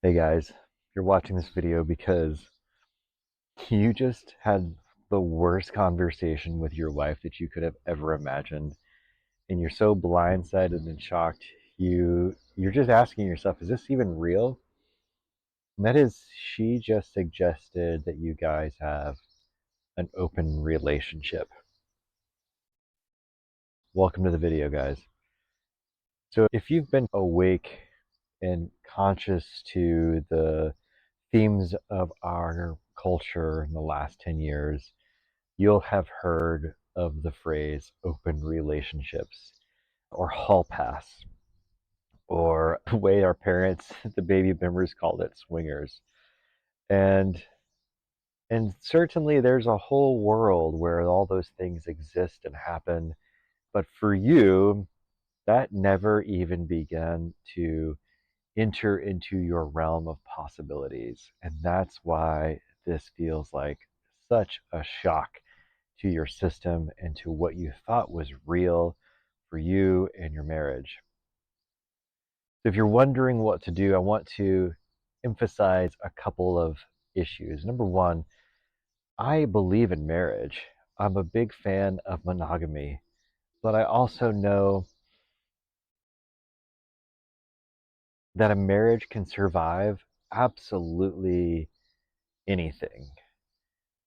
Hey guys, you're watching this video because you just had the worst conversation with your wife that you could have ever imagined, and you're so blindsided and shocked. You're just asking yourself, is this even real? And that is, she just suggested that you guys have an open relationship. Welcome to the video, guys. So if you've been awake and conscious to the themes of our culture in the last 10 years, you'll have heard of the phrase open relationships or hall pass, or the way our parents, the baby boomers, called it, swingers. And and certainly there's a whole world where all those things exist and happen. But for you, that never even began to enter into your realm of possibilities. And that's why this feels like such a shock to your system and to what you thought was real for you and your marriage. So if you're wondering what to do, I want to emphasize a couple of issues. Number one, I believe in marriage. I'm a big fan of monogamy, but I also know that a marriage can survive absolutely anything.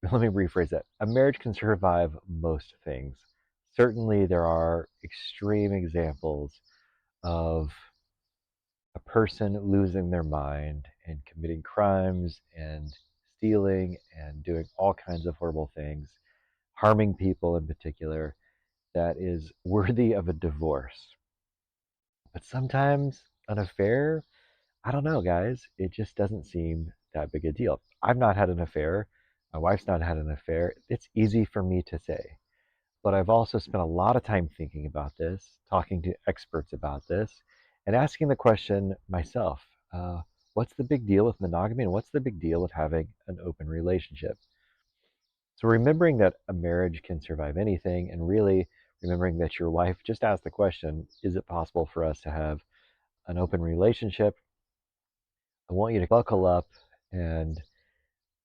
Let me rephrase that. A marriage can survive most things. Certainly, there are extreme examples of a person losing their mind and committing crimes and stealing and doing all kinds of horrible things, harming people in particular, that is worthy of a divorce. But sometimes an affair, I don't know, guys, it just doesn't seem that big a deal. I've not had an affair. My wife's not had an affair. It's easy for me to say. But I've also spent a lot of time thinking about this, talking to experts about this, and asking the question myself, what's the big deal with monogamy and what's the big deal with having an open relationship? So remembering that a marriage can survive anything, and really remembering that your wife just asked the question, is it possible for us to have an open relationship? I want you to buckle up and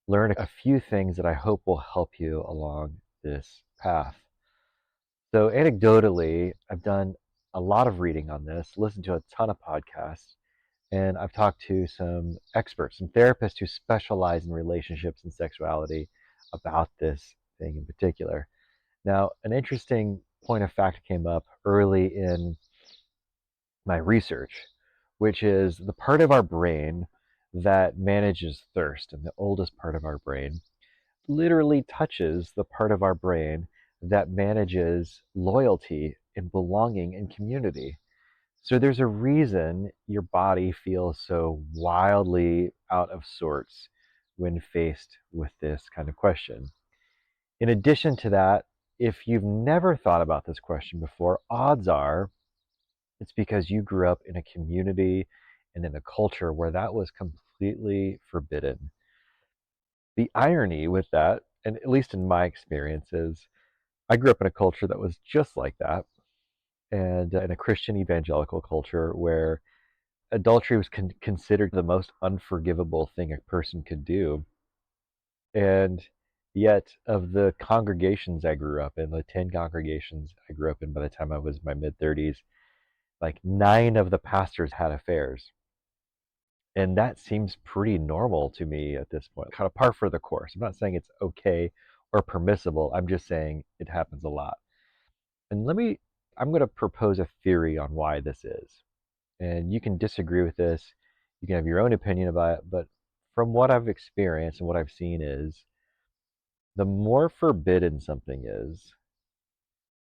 learn a few things that I hope will help you along this path. So, anecdotally, I've done a lot of reading on this, listened to a ton of podcasts, and I've talked to some experts, some therapists who specialize in relationships and sexuality about this thing in particular. Now, an interesting point of fact came up early in my research, which is the part of our brain that manages thirst, and the oldest part of our brain literally touches the part of our brain that manages loyalty and belonging and community. So there's a reason your body feels so wildly out of sorts when faced with this kind of question. In addition to that, if you've never thought about this question before, odds are it's because you grew up in a community and in a culture where that was completely forbidden. The irony with that, and at least in my experience, is I grew up in a culture that was just like that, and in a Christian evangelical culture where adultery was considered the most unforgivable thing a person could do. And yet, of the congregations I grew up in, the 10 congregations I grew up in by the time I was in my mid 30s, like 9 of the pastors had affairs. And that seems pretty normal to me at this point, kind of par for the course. I'm not saying it's okay or permissible. I'm just saying it happens a lot. And I'm going to propose a theory on why this is. And you can disagree with this. You can have your own opinion about it. But from what I've experienced and what I've seen is the more forbidden something is,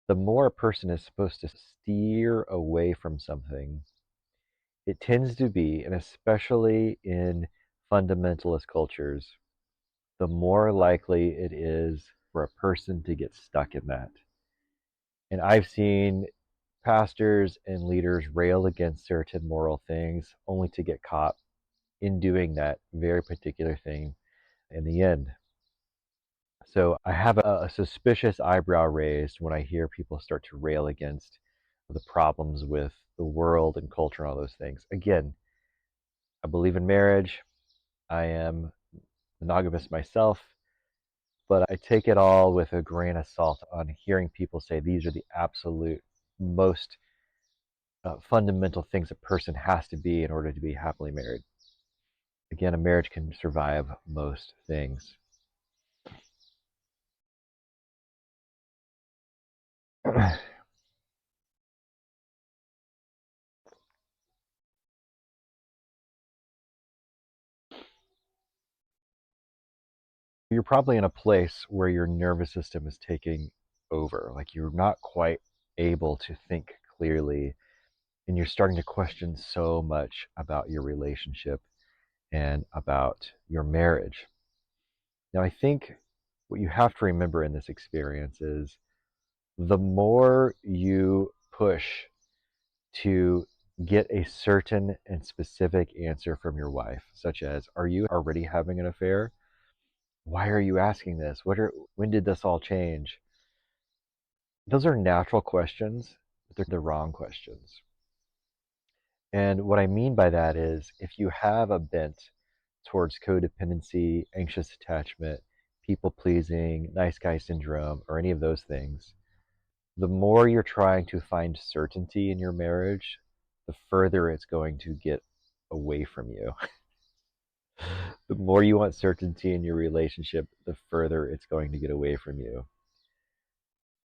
the more a person is supposed to steer away from something. It tends to be, and especially in fundamentalist cultures, the more likely it is for a person to get stuck in that. And I've seen pastors and leaders rail against certain moral things only to get caught in doing that very particular thing in the end. So I have a suspicious eyebrow raised when I hear people start to rail against the problems with the world and culture and all those things. Again, I believe in marriage. I am monogamous myself, but I take it all with a grain of salt on hearing people say these are the absolute most fundamental things a person has to be in order to be happily married. Again, a marriage can survive most things. You're probably in a place where your nervous system is taking over. Like you're not quite able to think clearly, and you're starting to question so much about your relationship and about your marriage. Now, I think what you have to remember in this experience is the more you push to get a certain and specific answer from your wife, such as, are you already having an affair? Why are you asking this? When did this all change? Those are natural questions, but they're the wrong questions. And what I mean by that is if you have a bent towards codependency, anxious attachment, people pleasing, nice guy syndrome, or any of those things, the more you're trying to find certainty in your marriage, the further it's going to get away from you. The more you want certainty in your relationship, the further it's going to get away from you.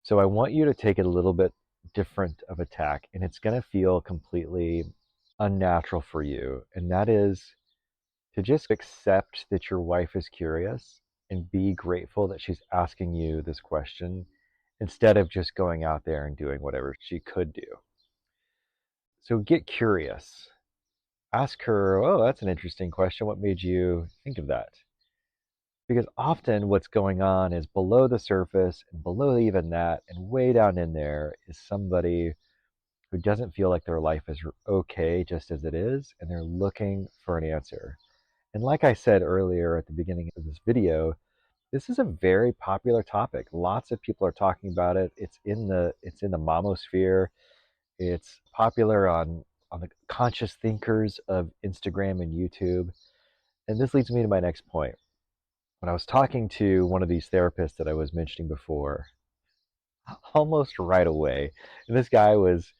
So I want you to take it a little bit different of attack, and it's going to feel completely unnatural for you. And that is to just accept that your wife is curious and be grateful that she's asking you this question instead of just going out there and doing whatever she could do. So get curious. Ask her, oh, that's an interesting question. What made you think of that? Because often what's going on is below the surface and below even that and way down in there is somebody who doesn't feel like their life is okay just as it is, and they're looking for an answer. And like I said earlier at the beginning of this video, this is a very popular topic. Lots of people are talking about it. It's in the mamosphere. It's popular on the conscious thinkers of Instagram and YouTube. And this leads me to my next point. When I was talking to one of these therapists that I was mentioning before, almost right away, and this guy was,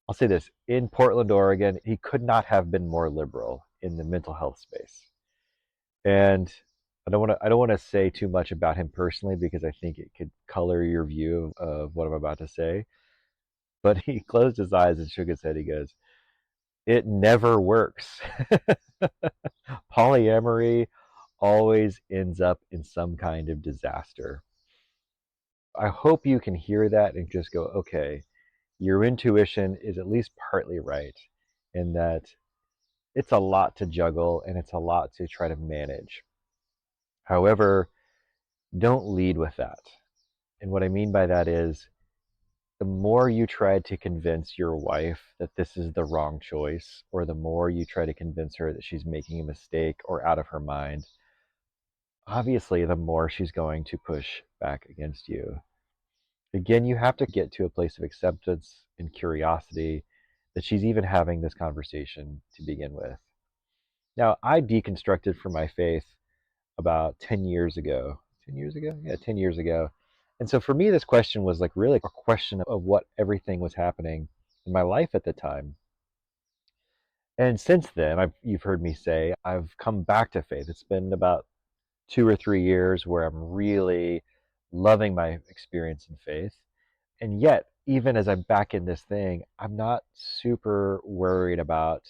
I'll say this, in Portland, Oregon, he could not have been more liberal in the mental health space. And I don't want to say too much about him personally because I think it could color your view of what I'm about to say. But he closed his eyes and shook his head. He goes, "It never works. Polyamory always ends up in some kind of disaster." I hope you can hear that and just go, okay, your intuition is at least partly right, in that it's a lot to juggle and it's a lot to try to manage. However, don't lead with that. And what I mean by that is the more you try to convince your wife that this is the wrong choice, or the more you try to convince her that she's making a mistake or out of her mind, obviously the more she's going to push back against you. Again, you have to get to a place of acceptance and curiosity that she's even having this conversation to begin with. Now, I deconstructed from my faith about 10 years ago. 10 years ago? Yeah, 10 years ago. And so for me, this question was like really a question of what everything was happening in my life at the time. And since then, you've heard me say, I've come back to faith. It's been about 2 or 3 years where I'm really loving my experience in faith. And yet, even as I'm back in this thing, I'm not super worried about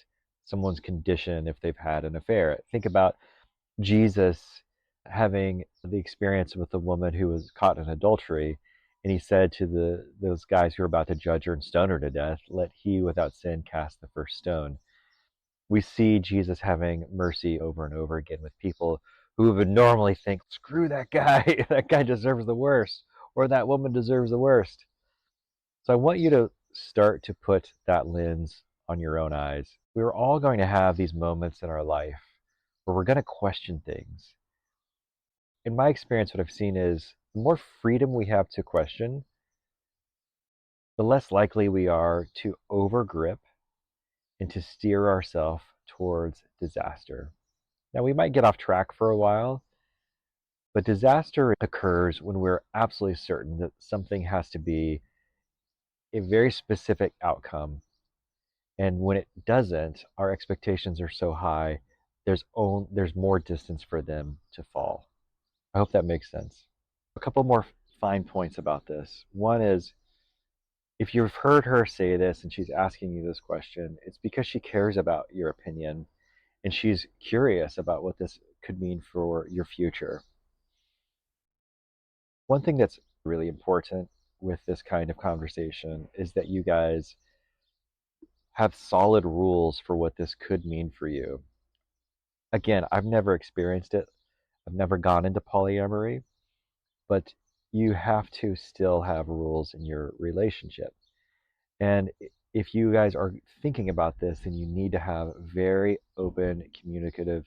someone's condition if they've had an affair. Think about Jesus having the experience with the woman who was caught in adultery, and he said to those guys who were about to judge her and stone her to death, "Let he without sin cast the first stone." We see Jesus having mercy over and over again with people who would normally think, "Screw that guy, that guy deserves the worst," or "that woman deserves the worst." So I want you to start to put that lens on your own eyes. We're all going to have these moments in our life where we're going to question things. In my experience, what I've seen is the more freedom we have to question, the less likely we are to overgrip and to steer ourselves towards disaster. Now, we might get off track for a while, but disaster occurs when we're absolutely certain that something has to be a very specific outcome. And when it doesn't, our expectations are so high, there's more distance for them to fall. I hope that makes sense. A couple more fine points about this. One is, if you've heard her say this and she's asking you this question, it's because she cares about your opinion and she's curious about what this could mean for your future. One thing that's really important with this kind of conversation is that you guys have solid rules for what this could mean for you. Again, I've never experienced it. I've never gone into polyamory, but you have to still have rules in your relationship. And if you guys are thinking about this, then you need to have very open, communicative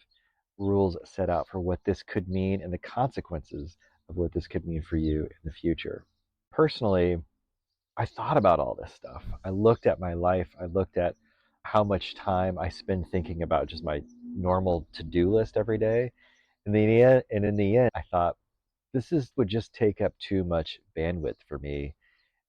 rules set out for what this could mean and the consequences of what this could mean for you in the future. Personally, I thought about all this stuff. I looked at my life. I looked at how much time I spend thinking about just my normal to-do list every day. And in the end, I thought would just take up too much bandwidth for me,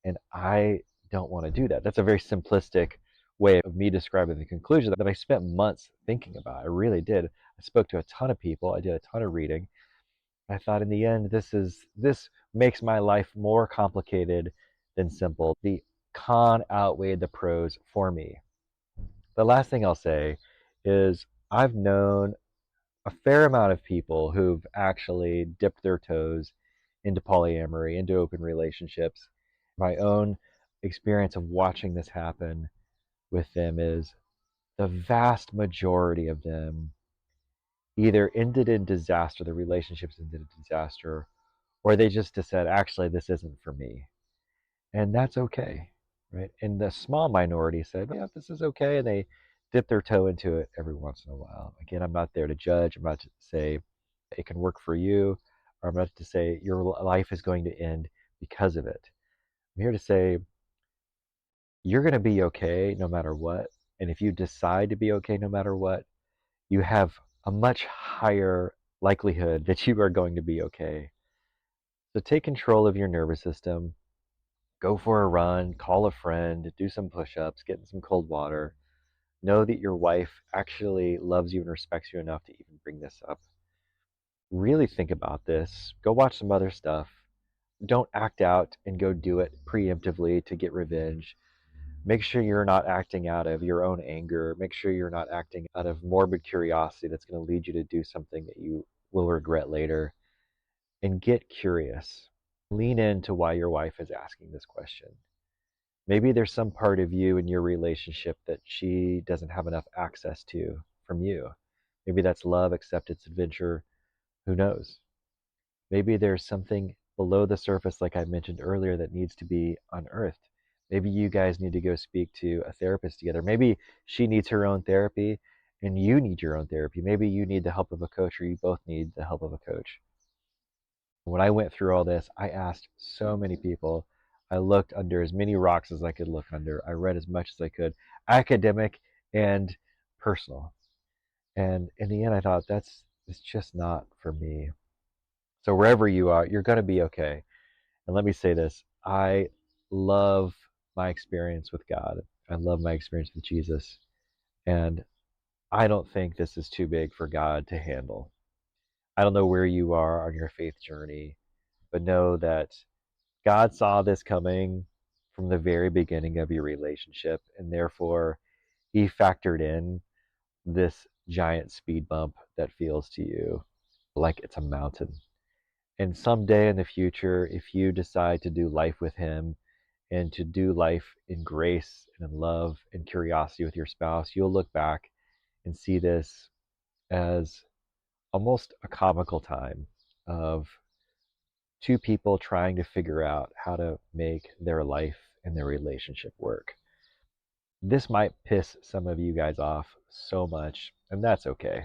and I don't want to do that. That's a very simplistic way of me describing the conclusion that I spent months thinking about. I really did. I spoke to a ton of people. I did a ton of reading. I thought in the end, this makes my life more complicated than simple. The con outweighed the pros for me. The last thing I'll say is I've known a fair amount of people who've actually dipped their toes into polyamory, into open relationships. My own experience of watching this happen with them is the vast majority of them either ended in disaster, the relationships ended in disaster, or they just said, actually, this isn't for me. And that's okay, right? And the small minority said, yeah, this is okay. And they dip their toe into it every once in a while. Again, I'm not there to judge. I'm not to say it can work for you, or I'm not to say your life is going to end because of it. I'm here to say you're going to be okay no matter what. And if you decide to be okay no matter what, you have a much higher likelihood that you are going to be okay. So take control of your nervous system. Go for a run, call a friend, do some push ups, get in some cold water. Know that your wife actually loves you and respects you enough to even bring this up. Really think about this. Go watch some other stuff. Don't act out and go do it preemptively to get revenge. Make sure you're not acting out of your own anger. Make sure you're not acting out of morbid curiosity that's going to lead you to do something that you will regret later. And get curious. Lean into why your wife is asking this question. Maybe there's some part of you in your relationship that she doesn't have enough access to from you. Maybe that's love, acceptance, adventure. Who knows? Maybe there's something below the surface, like I mentioned earlier, that needs to be unearthed. Maybe you guys need to go speak to a therapist together. Maybe she needs her own therapy and you need your own therapy. Maybe you need the help of a coach, or you both need the help of a coach. When I went through all this, I asked so many people. I looked under as many rocks as I could look under. I read as much as I could, academic and personal. And in the end, I thought it's just not for me. So wherever you are, you're going to be okay. And let me say this, I love my experience with God. I love my experience with Jesus. And I don't think this is too big for God to handle. I don't know where you are on your faith journey, but know that God saw this coming from the very beginning of your relationship, and therefore He factored in this giant speed bump that feels to you like it's a mountain. And someday in the future, if you decide to do life with Him and to do life in grace and in love and curiosity with your spouse, you'll look back and see this as almost a comical time of two people trying to figure out how to make their life and their relationship work. This might piss some of you guys off so much, and that's okay.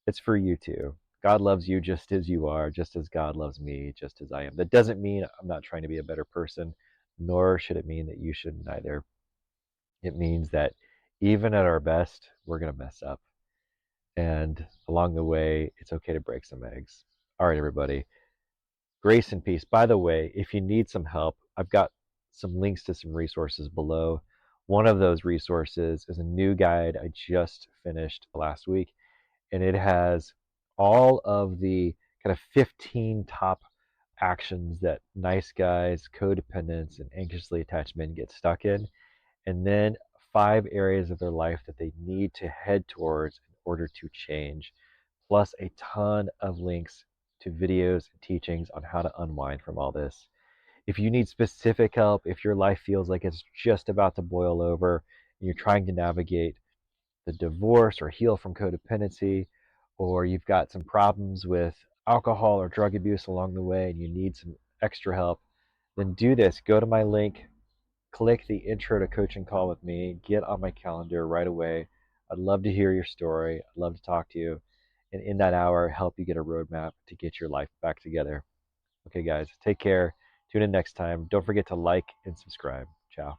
It's for you too. God loves you just as you are, just as God loves me, just as I am. That doesn't mean I'm not trying to be a better person, nor should it mean that you shouldn't either. It means that even at our best, we're going to mess up. And along the way, it's okay to break some eggs. All right, everybody. Grace and peace. By the way, if you need some help, I've got some links to some resources below. One of those resources is a new guide I just finished last week, and it has all of the kind of 15 top actions that nice guys, codependents, and anxiously attached men get stuck in, and then 5 areas of their life that they need to head towards in order to change, plus a ton of links to videos and teachings on how to unwind from all this. If you need specific help, if your life feels like it's just about to boil over and you're trying to navigate the divorce or heal from codependency, or you've got some problems with alcohol or drug abuse along the way and you need some extra help, then do this. Go to my link, click the intro to coaching call with me, get on my calendar right away. I'd love to hear your story. I'd love to talk to you. And in that hour, help you get a roadmap to get your life back together. Okay, guys, take care. Tune in next time. Don't forget to like and subscribe. Ciao.